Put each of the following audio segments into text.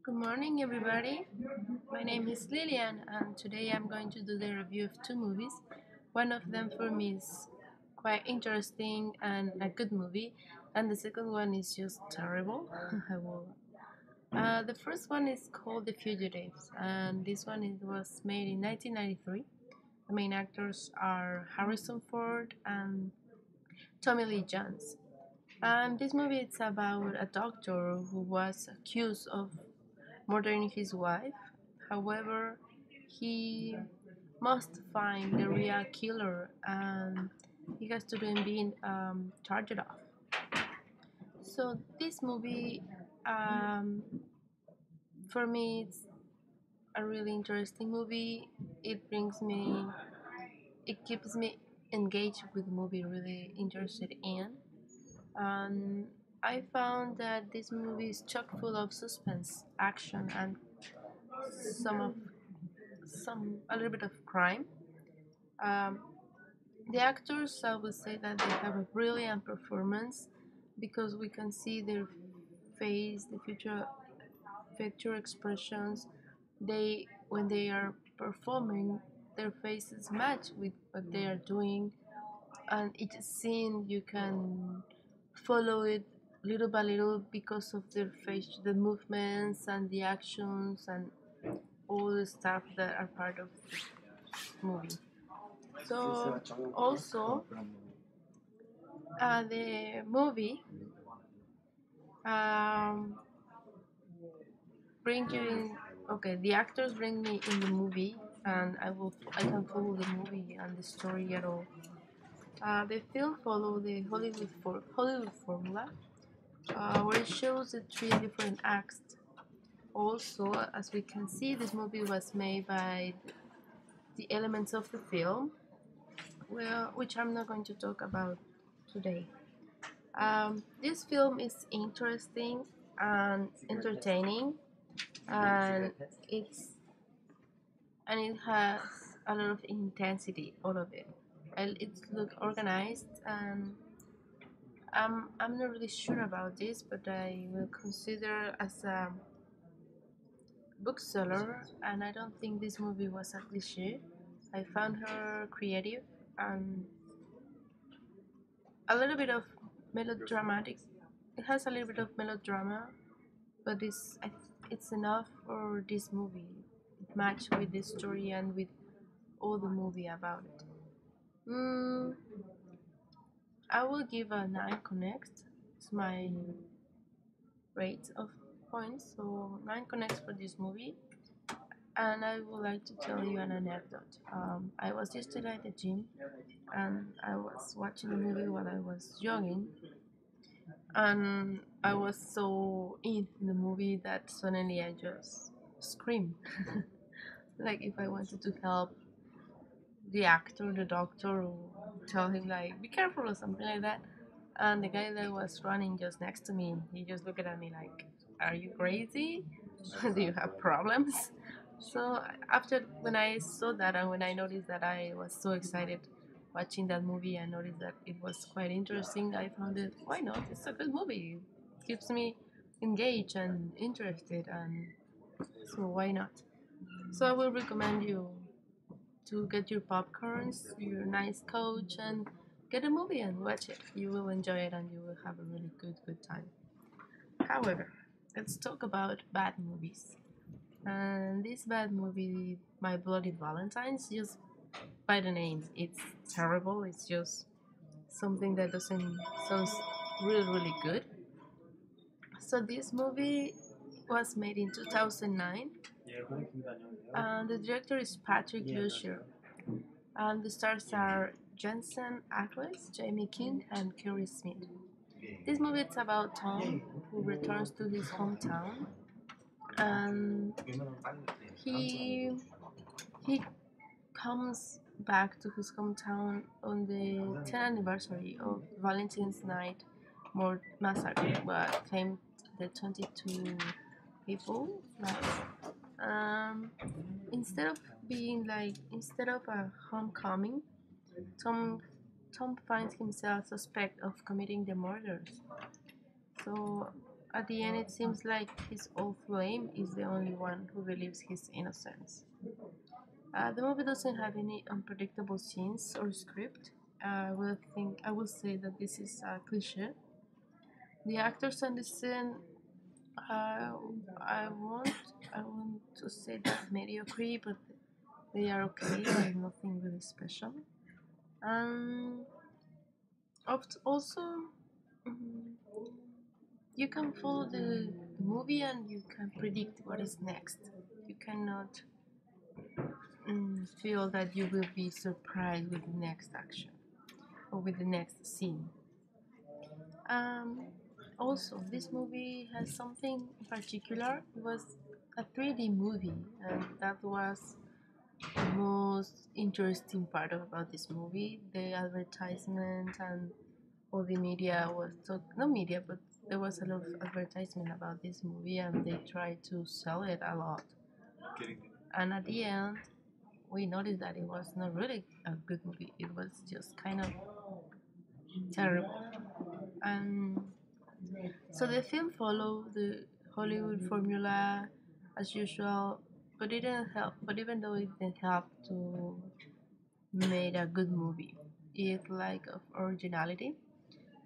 Good morning, everybody. My name is Lilian, and today I'm going to do the review of two movies. One of them for me is quite interesting and a good movie, and the second one is just terrible. The first one is called The Fugitives, and this one was made in 1993. The main actors are Harrison Ford and Tommy Lee Jones. And this movie is about a doctor who was accused of murdering his wife. However, he must find the real killer and he has to then be charged off. So this movie, um, for me, it's a really interesting movie. It keeps me engaged with the movie, really interested in. And I found that this movie is chock full of suspense, action, and some of some a little bit of crime. Um, the actors, I would say that they have a brilliant performance because we can see their face, the future expressions. They when they are performing, their faces match with what they are doing, and each scene you can follow it little by little because of their face, the movements and the actions and all the stuff that are part of the movie. So also the movie um, bring you in. Okay, the actors bring me in the movie, and I can follow the movie and the story at all. The film follow the Hollywood formula, where it shows the three different acts. Also, as we can see, this movie was made by the elements of the film, well, which I'm not going to talk about today. This film is interesting and entertaining, and it has a lot of intensity, all of it. And it's look organized, and I'm not really sure about this, but I will consider as a bookseller, and I don't think this movie was a cliche. I found her creative and a little bit of melodramatic. It has a little bit of melodrama, but it's enough for this movie. It matched with the story and with all the movie about it. Mm, I will give a 9 connect. It's my rate of points, so 9 connects for this movie. And I would like to tell you an anecdote. I was yesterday at the gym and I was watching the movie while I was jogging, and I was so in the movie that suddenly I just screamed. Like if I wanted to help the actor, the doctor, or tell him like be careful or something like that. And the guy that was running just next to me, he just looked at me like, "Are you crazy? Do you have problems?" So after when I saw that and when I noticed that I was so excited watching that movie, I noticed that it was quite interesting. I found it why not? It's a good movie. It keeps me engaged and interested, and so why not? So I will recommend you to get your popcorns, your nice coach, and get a movie and watch it. You will enjoy it and you will have a really good time. However, let's talk about bad movies. And this bad movie, My Bloody Valentine's, just by the name, it's terrible. It's just something that doesn't sounds really good. So this movie was made in 2009, and the director is Patrick Lucier, and the stars are Jensen Ackles, Jamie King, and Kerry Smith. This movie is about Tom, who returns to his hometown, and he he comes back to his hometown on the 10th anniversary of Valentine's Night massacre, what claimed the 22 people. Um, instead of a homecoming, Tom Tom finds himself suspect of committing the murders. So At the end, it seems like his old flame is the only one who believes his innocence. The movie doesn't have any unpredictable scenes or script. I will say that this is a cliche. The actors on the scene, uh, I won't, I want to say that mediocre, but they are okay. Like nothing really special. Um, Also, mm, you can follow the movie and you can predict what is next. You cannot feel that you will be surprised with the next action or with the next scene. Um, Also, this movie has something in particular. It was a 3D movie, and that was the most interesting part about this movie. The advertisement and all the media was no media, but there was a lot of advertisement about this movie, and they tried to sell it a lot. And at the end, we noticed that it was not really a good movie. It was just kind of terrible. And so the film followed the Hollywood formula as usual, but it didn't help. But even though it didn't help to make a good movie, it like of originality.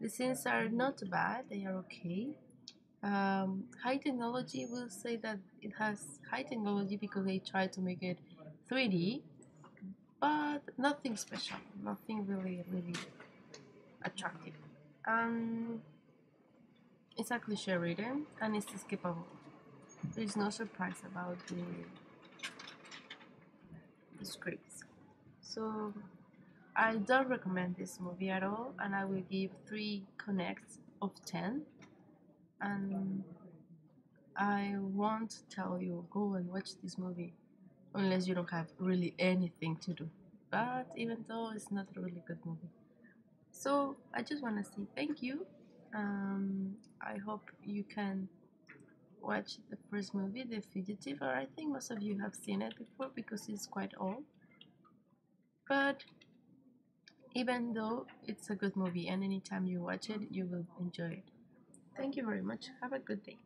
The scenes are not bad; they are okay. High technology will say that it has high technology because they try to make it 3D, but nothing special, nothing really attractive. Um, it's a cliche written and it's skippable. There is no surprise about the scripts. So I don't recommend this movie at all, and I will give 3 connects of 10. And I won't tell you go and watch this movie unless you don't have really anything to do. But even though it's not a really good movie. So I just want to say thank you. I hope you can watch the first movie, The Fugitive, or I think most of you have seen it before because it's quite old. But even though it's a good movie and anytime you watch it, you will enjoy it. Thank you very much. Have a good day.